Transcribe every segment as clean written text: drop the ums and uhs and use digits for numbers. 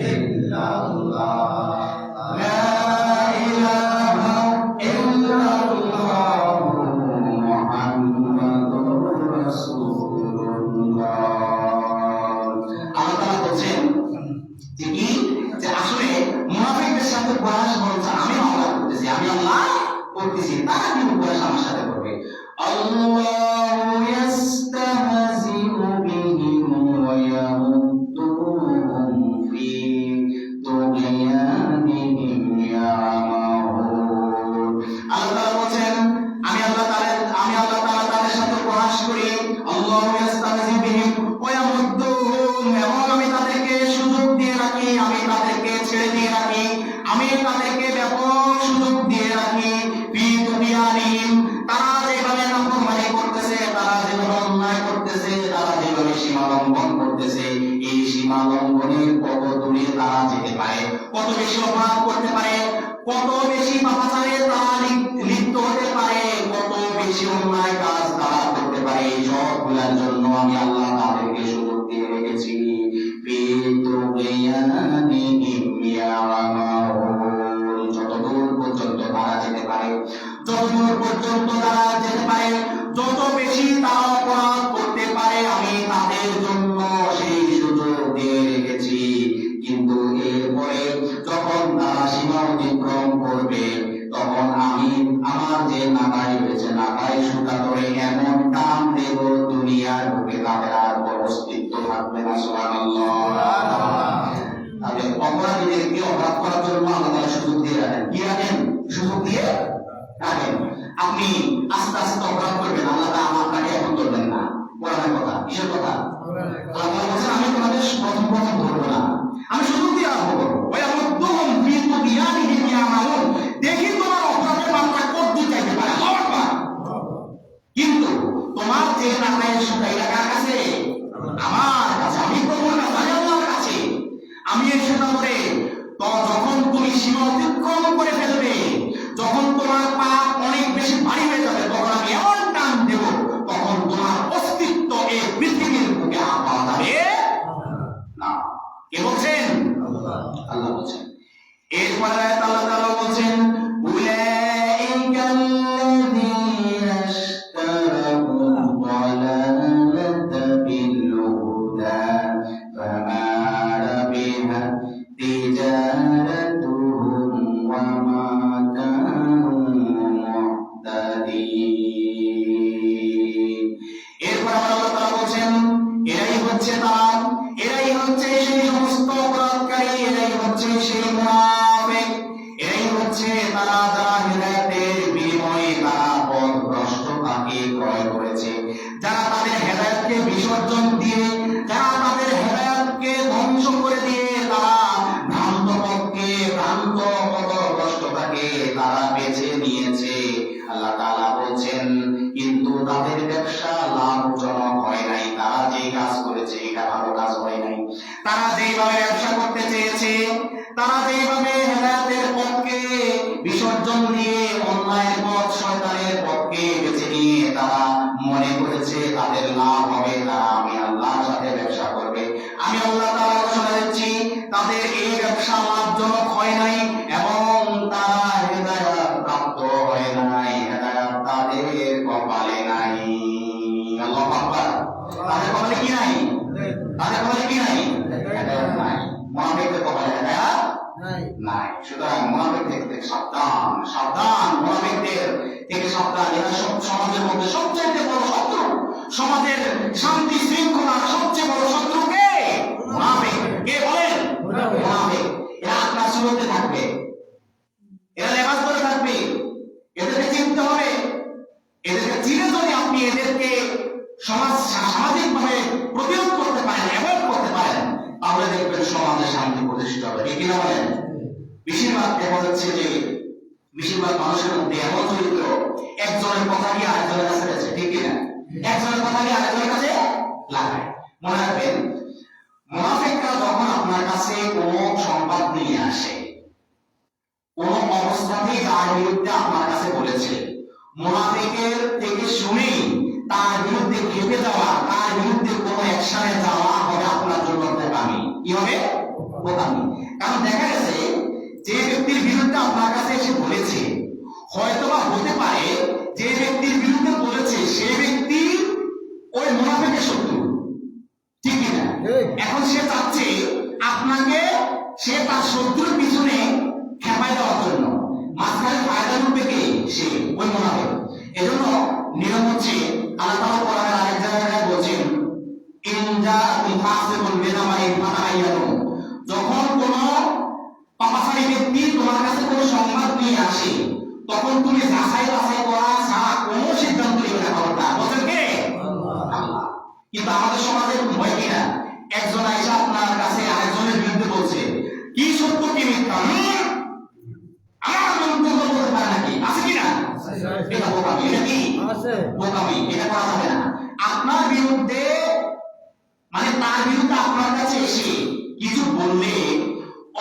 ইল্লাল্লাহ লা ইলাহা ইল্লাল্লাহ মুহাম্মাদুর রাসূলুল্লাহ। আল্লাহ তাআলা বলেন যে কি, যে আসলে মুনাফিকদের সাথে কোরআন বলছে আমি আল্লাহ করতেছি, আমি আল্লাহ করতেছি, তারা কি কোরআন আমার সাথে করবে? আল্লাহু ইস্তাহজিউ বিহিম ওয়া ইয়ামুদ্দুহুম ফি তুগয়ানিহিম ইয়ামাহুন। আল্লাহ বলেন আমি আল্লাহ তাআলা তাদের সাথে প্রহাস করি। আল্লাহু ইস্তাহজিউ বিহিম ওয়া ইয়ামুদ্দুহুম, এবং আমি তাদেরকে সুযোগ দিয়ে রাখি, আমি তাদেরকে ছেড়ে দিয়ে রাখি, আমি তাদেরকে ব্যাপক সুযোগ দিয়ে রাখি। ফি তুগয়ানিহিম, তারা যেভাবে নাফরমানি করতেছে, তারা যেভাবে অন্যায় করতেছে, তারা যেভাবে সীমা লঙ্ঘন করতেছে, এই সীমা লঙ্ঘনের কত দূরে তারা যেতে পারে, কত বেশি অপরাধ করতে পারে, কত বেশি পাপাচারে তারা লিপ্ত হতে পারে, কত বেশি অন্যায় কাজ তারা করতে পারে, এই সবগুলোর জন্য আমি আল্লাহ তাদেরকে সুযোগ দিয়ে রেখেছি। ফি তুগয়ানিহিম ইয়ামাহুন, যতদূর পর্যন্ত তারা যেতে পারে, যতদূর পর্যন্ত তারা যেতে পারে, যত বেশি তারা অপরাধ করতে পারে, আমি তাদের জন্য সেই সুযোগ দিয়ে রেখেছি। কিন্তু এরপরে যখন তারা সীমা অতিক্রম করবে, তখন আমি আমার যে নাগাই রয়েছে, নাগাই সুতা ধরে এমন টান দেব, দুনিয়ার বুকে তাদের আর কোনো অস্তিত্ব থাকবে না। সুবহানাল্লাহ। তাদের অপরাধীদেরকে অপরাধ করার জন্য আল্লাহ সুযোগ দিয়ে রাখেন। কি রাখেন? সুযোগ দিয়ে রাখেন। আপনি আস্তে আস্তে অপরাধ করবেন, আল্লাহ আপনাকে এখন ধরবেন না। কোরআনের কথা, কিসের কথা? আল্লাহ বলেছেন আমি তোমাদের প্রথম ধরবো না, আমি সুযোগ দিয়ে রাখবো। ওয়ায়ামুদ্দুহুম ফি তুগয়ানিহিম ইয়ামাহুন, দেখি তোমার অপরাধের মাত্রা কত দূর যাইতে পারে। আল্লাহু আকবার। কিন্তু তোমার যে নাকায়ের সুতা, এটা কার কাছে? আমার কাছে। আমি প্রভুর কাছে, আমি আল্লাহর কাছে। আমি এই সুতা ধরে তো যখন তুমি সীমা অতিক্রম করে ফেলবে, যখন তোমার পাপ অনেক বেশি ভারী হয়ে যাবে, তখন আমি এমন টান দেব, তখন তোমার অস্তিত্ব এই পৃথিবীর বুকে আর পাওয়া যাবে না। কে বলছেন? আল্লাহ বলছেন। এরপরে আল্লাহ তাআলা বলছেন উলাইকাল্লাযীনা ইশতারাউদ দালালাতা বিল হুদা ফামা রাবিহাত তিজারাতুহুম ওয়া মা কানু মুহতাদিন। এরপর আল্লাহ তাআলা বলছেন এরাই হচ্ছে তারা, এরাই হচ্ছে সেই সমস্ত অপরাধকারী, এরাই হচ্ছে সেই মুনাফিক, এরাই হচ্ছে তারা যারা হেদায়েতের বিনিময়ে তারা পথভ্রষ্টতাকে ক্রয় করেছে, যারা তাদের হেদায়েতকে বিসর্জন দিয়ে, যারা তাদের হেদায়েতকে ধ্বংস করে দিয়ে তারা ভ্রান্ত পথকে, ভ্রান্ত পথভ্রষ্টতাকে তারা বেছে নিয়েছে। আল্লাহ তাআলা বলছেন কিন্তু তাদের ব্যবসা লাভজনক হয় নাই। তারা যে কাজ করেছে এটা ভালো কাজ হয় নাই। তারা যেভাবে ব্যবসা করতে চেয়েছে, তারা যেভাবে হেদায়েতের পথকে বিসর্জন দিয়ে অন্যায়ের পথ, শয়তানের পথকে বেছে নিয়ে তারা মনে করেছে তাদের লাভ হবে, তারা আমি আল্লাহর সাথে ব্যবসা করবে, আমি আল্লাহ তাআলা ঘোষণা দিচ্ছি তাদের এই ব্যবসা লাভজনক হয় নাই এবং তারা হেদায়েত প্রাপ্ত হয় নাই, হেদায়েত তাদের কপালে নাই। আল্লাহু আকবার। তাদের কপালে কি নাই? তাদের কপালে কি নাই? হেদায়েত নাই। মুনাফিকদের কপালে হেদায়েত নাই। সুতরাং মুনাফিক থেকে সাবধান, সাবধান, মুনাফিকদের থেকে সাবধান। এরা সমাজের মধ্যে সবচেয়ে বড় শত্রু, সমাজের শান্তি শৃঙ্খলার সবচেয়ে বড় শত্রু কে? মুনাফিক। কে বলেন? মুনাফিক। এরা আপনার সুরতে থাকবে, এরা লেবাস করে থাকবে, এদেরকে চিনতে হবে। এদেরকে চিনে যদি আপনি এদেরকে সামাজিকভাবে প্রতিরোধ করতে পারেন, অ্যাভয়েড করতে পারেন, তাহলে দেখবেন সমাজে শান্তি প্রতিষ্ঠিত হবে। ঠিক কিনা বলেন? বেশিরভাগ দেখা যাচ্ছে যে বেশিরভাগ মানুষের মধ্যে এমন চরিত্র, একজনের কথা কি আরেকজনের কাছে গেছে। ঠিক কিনা? একজনের কথা কি আরেকজনের কাছে লাগায়। মনে রাখবেন, মুনাফিকরা যখন আপনার কাছে কোনো সংবাদ নিয়ে আসে, কোন অবস্থাতেই তার বিরুদ্ধে আপনার কাছে বলেছে, মুনাফিকের থেকে শুনেই তার বিরুদ্ধে খেপে যাওয়া, তার বিরুদ্ধে কোনো অ্যাকশনে যাওয়া হবে আপনার জন্য বোকামি। কি হবে? বোকামি। কারণ দেখা গেছে যে ব্যক্তির বিরুদ্ধে আপনার কাছে এসে বলেছে, হয়তোবা হতে পারে যে ব্যক্তির বিরুদ্ধে বলেছে সে ব্যক্তি ওই মুনাফিকের শত্রু, ঠিক কিনা? এখন সে চাচ্ছে আপনাকে, সে তার শত্রুর পিছনে খেপাই দেওয়ার জন্য, মাঝখানে ফায়দা রূপে কে? সে ওই মুনাফিক। এজন্য নিয়ম হচ্ছে আল্লাহ তাআলা কোরআনের আরেক জায়গায় বলছেন, ইনজা মুফাসিকুন বিনামাই ফাতাইয়ানু, যখন কোন পাপাচারী ব্যক্তি তোমার কাছে কোন সংবাদ নিয়ে আসে, তখন তুমি যাচাই বাছাই করা ছাড়া কোনো সিদ্ধান্ত নিবে না। খবরদার, বলেন কে? আল্লাহ। কিন্তু আমাদের সমাজে ভয় কিনা, একজন আইসা আপনার কাছে আরেকজনের বিরুদ্ধে বলছে, কি সত্য কি মিথ্যা আমার মন্তব্য বলতে পারে নাকি? আছে কিনা? এটা বোকামি। এটা কি? বোকামি। এটা করা যাবে না। আপনার বিরুদ্ধে, মানে তার বিরুদ্ধে আপনার কাছে এসে কিছু বললে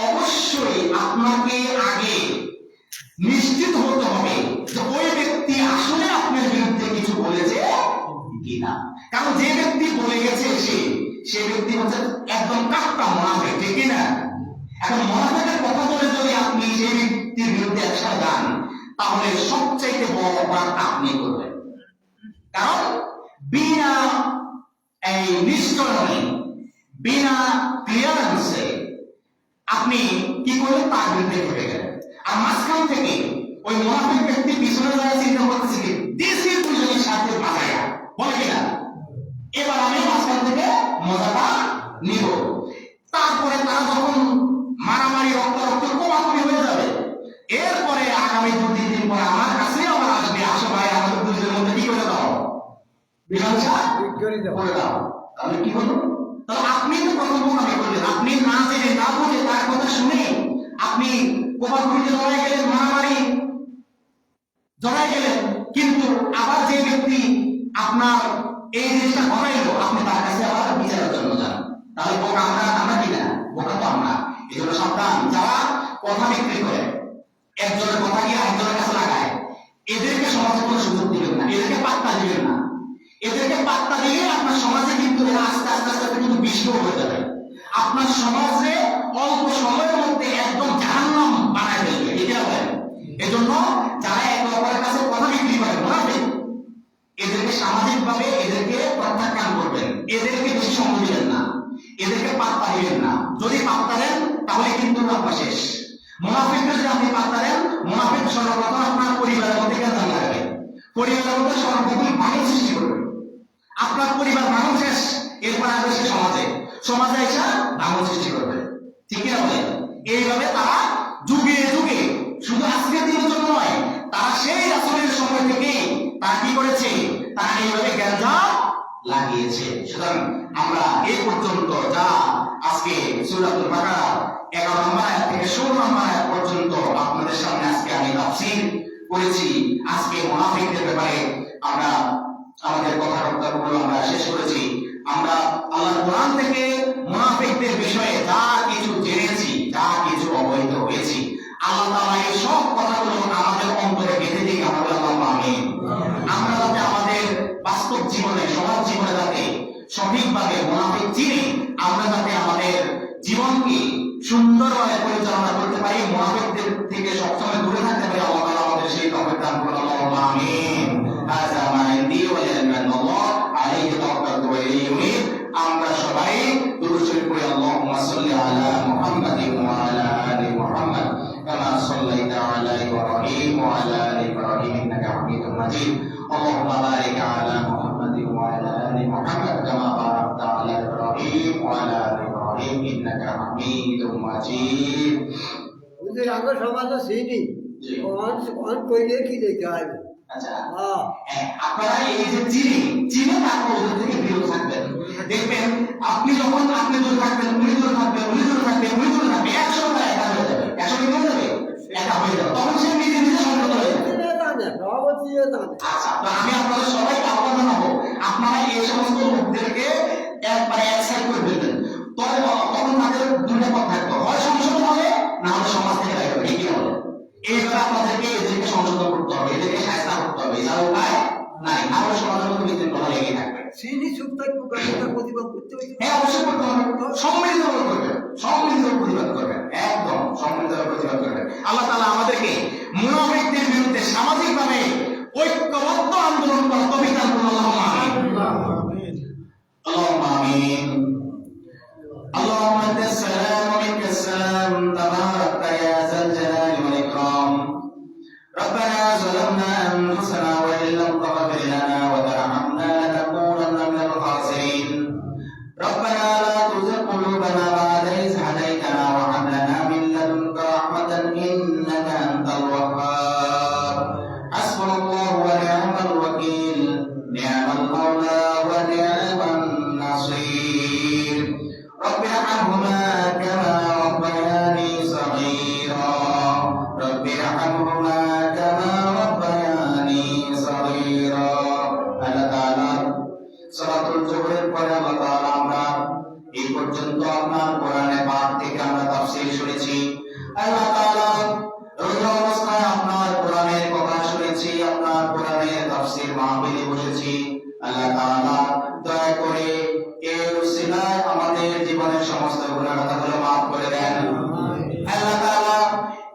অবশ্যই আপনাকে আগে নিশ্চিত হতে হবে যে ওই ব্যক্তি আসলে আপনার বিরুদ্ধে কিছু বলেছে কিনা। কারণ যে ব্যক্তি বলে গেছে সে ব্যক্তি হচ্ছে একদম কাট্টা মুনাফিক, ঠিক কিনা? এখন মুনাফিকের কথা বলে যদি আপনি সেই ব্যক্তির বিরুদ্ধে একসাথে যান, তাহলে সবচাইতে বড় অপরাধটা আপনি করবেন। কারণ বিনা এই নিশ্চয়তা, বিনা ক্লিয়ারেন্সে আপনি কি করলেন? তার বিরুদ্ধে ঘটে গেলেন। আর মাঝখান থেকে ওই মুনাফিক ব্যক্তি পিছনে যারা চিন্তা করতেছে কি দেশের দুজনের সাথে বাঁচাইয়া, বলে কিনা এবার আমি মাঝখান থেকে মজাটা নিব। তারপরে তারা যখন মারামারি রক্তারক্ত কোমাকুমি হয়ে যাবে, এরপরে আগামী 2-3 দিন পরে আমার কাছে আবার আসবে, আসো ভাই আমাদের দুজনের মধ্যে কি করে দাও, মীমাংসা করে দাও। তাহলে কি হলো? তাহলে আপনি তো প্রথম বোকামি করলেন। আপনি না জেনে না বুঝে তার কথা শুনে আপনি কোপাকুপিতে জড়াই গেলেন, মারামারি জড়াই গেলেন। কিন্তু আবার যে ব্যক্তি আপনার এই জিনিসটা ঘটাইলো, আপনি তার কাছে আবার বিচারের জন্য যান। তাহলে বোকা আমরা কি না? বোকা তো আমরা। এই জন্য সাবধান, যারা কথা বিক্রি করে, একজনের কথা গিয়ে আরেকজনের কাছে লাগায়, এদেরকে সমাজে কোনো সুযোগ দিবেন না, এদেরকে পাত্তা দিবেন না। এদেরকে পাত্তা দিলে আপনার সমাজে কিন্তু এরা আস্তে আস্তে আস্তে কিন্তু বিষয় হয়ে যাবে। আপনার সমাজে অল্প সময়ের মধ্যে একদম জাহান্নাম বানায় ফেলবে, এটা বলেন। এজন্য যারা একে অপরের কাছে কথা বিক্রি করে মুনাফিক, এদেরকে সামাজিকভাবে এদেরকে প্রত্যাখ্যান করবেন, এদেরকে বেশি সময় দিবেন না, এদেরকে পাত্তা দিবেন না। যদি পাত্তা দেন তাহলে কিন্তু আপনার শেষ। মুনাফিককে যদি আপনি পাত্তা দেন, মুনাফিক সর্বপ্রথম আপনার পরিবারের মধ্যে কেন লাগাবে, পরিবারের মধ্যে সর্বপ্রথম ভাঙন সৃষ্টি করবে। আপনার পরিবার ভাঙন শেষ, এরপর আসবে সে সমাজে, সমাজে এসে ভাঙন সৃষ্টি করবে, ঠিক আছে? এইভাবে তারা যুগে যুগে, শুধু আজকের দিনের জন্য নয়, তারা সেই রাসূলের সময় থেকে তারা কি করেছে? তারা এইভাবে গ্যাঞ্জাম লাগিয়েছে। সুতরাং আমরা এই পর্যন্ত যা আজকে সূরাতুল বাকারা 11 নম্বর আয়াত থেকে 16 নম্বর আয়াত পর্যন্ত আপনাদের সামনে আজকে আমি তাফসীর করেছি। আজকে মুনাফিকদের ব্যাপারে আমরা আমাদের কথাবার্তাগুলো আমরা শেষ করেছি। আমরা আল্লাহর কোরআন থেকে মুনাফিকদের বিষয়ে যা কিছু জেনেছি, যা কিছু অবহিত হয়েছি, আল্লাহ তাআলা এই সব কথাগুলো আমাদের অন্তরে গেঁথে দিক। আল্লাহুম্মা আমিন। আমরা যাতে আমাদের বাস্তব জীবনে, সমাজ জীবনে যাতে সঠিকভাবে মুনাফিক চিনি, আমরা যাতে আমাদের জীবনকে সুন্দরভাবে পরিচালনা করতে পারি, মুনাফিকদের থেকে সবসময় দূরে থাকতে পারি, আল্লাহ তাআলা আমাদের সেই তৌফিক দান করুন। আল্লাহুম্মা আমিন। হাযা মা ইনদি ওয়া ইল্লাল্লাহ আলাইহি তাওয়াক্কালতু ওয়া ইলাইহি উনীব। আমরা সবাই দুরূদ শরীফ পড়ি। আল্লাহুম্মা সাল্লি আলা মুহাম্মাদিন ওয়া আলা আলি মুহাম্মাদ কামা সাল্লাইতা আলা ইব্রাহিম ওয়া আলা আলি ইব্রাহিম ইন্নাকা হামিদুম মাজিদ। আল্লাহুম্মা বারিক আলা মুহাম্মাদিন ওয়া আলা আলি মুহাম্মাদ কামা বারাকতা আলা ইব্রাহিম ওয়া আলা আলি ইব্রাহিম ইন্নাকা হামিদুম মাজিদ। ওদের আগে সমাজে চিনি অন কইলে কি দেখতে হয়। আচ্ছা, আপনারা এই যে চিনে তারপর ওদের থেকে বিরত থাকবেন। দেখবেন আপনি যখন আপনি দূরে থাকবেন, উনি দূরে থাকবেন, উনি দূরে থাকবেন, উনি দূরে থাকবে, একসঙ্গে একা হয়ে যাবে, একসঙ্গে হয়ে যাবে, একা হয়ে যাবে, তখন সে নিজে নিজে সংযত হয়ে যাবে। আচ্ছা, তো আমি আপনাদের সবাইকে আহ্বান জানাবো, আপনারা এই সমস্ত লোকদেরকে একবারে এক সাইড করে দেবেন। তখন তাদের দুটো পথ থাকতো, হয় সংশোধন হবে, না হলে সমাজ থেকে বাইরে হবে, কি হবে? এইভাবে আপনাদেরকে এদেরকে সংশোধন করতে হবে, এদেরকে শাস্তি করতে হবে, এছাড়া উপায় নাই। না হলে সমাজের মধ্যে বিশৃঙ্খলা লেগে থাকবে। চিনি চুপ থাকবো, প্রতিবাদ করতে হবে। হ্যাঁ, অবশ্যই করতে হবে, সম্মিলিত করবে, সম্মিলিত প্রতিবাদ। السلام ومنك السلام تبارك يا ذا الجلال والإكرام ربنا ظلمنا أنفسنا وإن لم تغفر لنا وترحمنا لنكونن من الخاسرين ربنا لا تزغ قلوبنا بعد إذ هديتنا وهب لنا من لدنك رحمة إنك أنت الوهاب حسبنا الله ونعم الوكيل نعم المولى ونعم النصير رب ارحمهما كما ربياني صغيرا رب ارحمهما كما ربياني صغيرا আল্লাহ তাআলা সূরাতুল জুহরের পরে আল্লাহ তাআলা আমরা এই পর্যন্ত আপনার কোরআনে পাক থেকে আমরা তাফসীর শুনেছি আল্লাহ তাআলা রোজা অবস্থায় আপনার কোরআনের কথা শুনেছি আপনার কোরআনের তাফসীর মাহফিলে বসেছি আল্লাহ তাআলা দয়া করে এই উসিলায় আমাদের জীবনের সমস্ত গুনাহ খাতাগুলো maaf করে দেন আল্লাহ তাআলা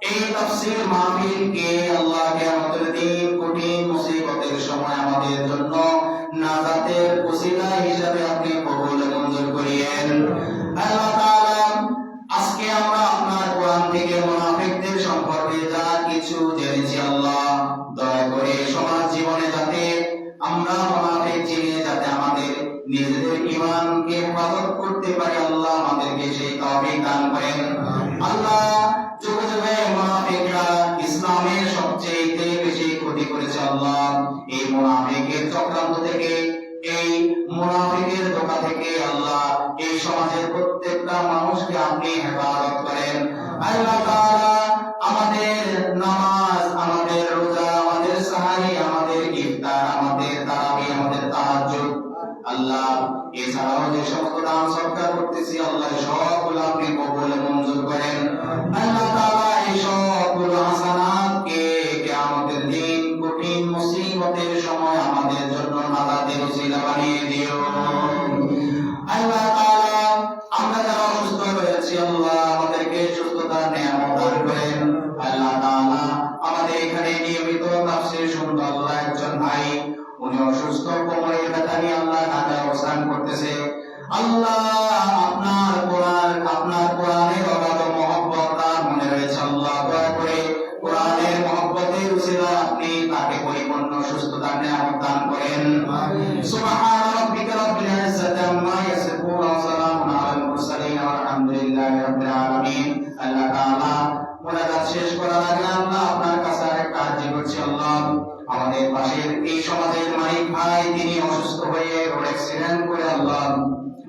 এই তাফসীর মাহফিলকে আল্লাহ কিয়ামতের দিন কঠিন মুসিবতের সময় আমাদের জন্য নাজাতের ওসিলা হিসেবে আপনি কবুল মঞ্জুর করিয়েন আল্লাহ তাআলা আজকে আমরা আপনার কোরআন থেকে মুনাফিকদের সম্পর্কে যা কিছু জেনেছি আল্লাহ দয়া করে সমাজ জীবনে যাতে আমরা মুনাফিক চিনে যাতে আমাদের নিজেদের ঈমানকে হেফাজত করতে পারি আল্লাহ আমাদেরকে সেই তৌফিক দান করেন আল্লাহ যুগে যুগে মুনাফিকরা ইসলামের সবচেয়ে বেশি ক্ষতি করেছে আল্লাহ এই মুনাফিকের চক্রান্ত থেকে এই মুনাফিকের ধোঁকা থেকে আল্লাহ এই সমাজের প্রত্যেকটা মানুষকে আপনি হেফাজত করেন আল্লাহ তাআলা আমাদের নামাজ আমাদের রোজা আমাদের সাহারি আমাদের ইফতার আমাদের তারাবি আমাদের তাহাজ্জুদ আল্লাহ এছাড়াও যে সমস্ত দান সদকা করতেছি আল্লাহ সবগুলো আপনি কবুল মঞ্জুর করেন আল্লাহ তাআলা এই সবগুলো হাসানাতকে কিয়ামতের দিন কঠিন মুসিবতের সময় আমাদের জন্য নাজাতের ওসিলা বানিয়ে দিও আল্লাহ তাআলা আমরা যারা অসুস্থ হয়েছি আল্লাহ আমাদেরকে সুস্থতার নিয়ামত দান করেন আল্লাহ তাআলা আমাদের এখানে নিয়মিত তাফসীর শুনতে আল্লাহ একজন ভাই উনি অসুস্থ কোমরের ব্যথা নিয়ে আল্লাহ ঢাকায় অবস্থান করতেছে আল্লাহ আপনার কোরআনের অগাধ মহব্বত তার মনে রয়েছে আল্লাহ দয়া করে কোরআনের মহব্বতের উসিলা আপনি তাকে পরিপূর্ণ সুস্থতার নিয়ামত দান করেন সুবহান রাব্বিকা রাব্বিল ইজ্জাতি আম্মা ইয়াসিফুন ওয়া সালামুন আলাল মুরসালিন ওয়ালহামদুলিল্লাহি রাব্বিল আলামিন আল্লাহ তাআলা মুনাজাত শেষ করার আগে আল্লাহ আপনার কাছে একটা আরজি করছি আল্লাহ আমাদের পাশের এই সমাজের মালিক ভাই তিনি অসুস্থ হয়ে রোড অ্যাক্সিডেন্ট করে আল্লাহ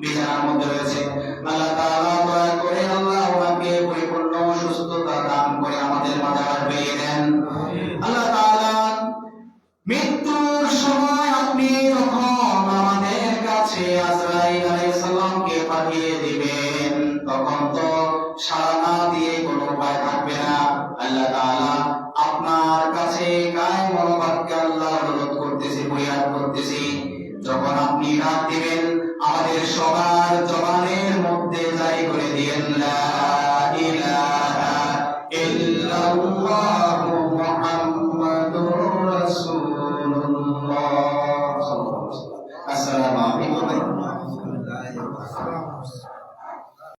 বিছানার মধ্যে রয়েছে আল্লাহ তাআলা দয়া করে আল্লাহ ওনাকে পরিপূর্ণ সুস্থতা দান করে আমাদের মাঝে ফিরিয়ে দেন আল্লাহ তাআলা মৃত্যুর সময় আপনি যখন আমাদের কাছে আজরাইল আলাইহিস সালামকে পাঠিয়ে দিবেন তখন তো সাড়া না দিয়ে কোনো উপায় থাকবে না আল্লাহ তাআলা আপনার কাছে কায় মনোভাবকে আল্লাহ অনুরোধ করতেছি ফরিয়াদ করতেছি যখন আপনি ডাক দিবেন আমাদের সবার জবানের মধ্যে জারি করে দিয়েন লা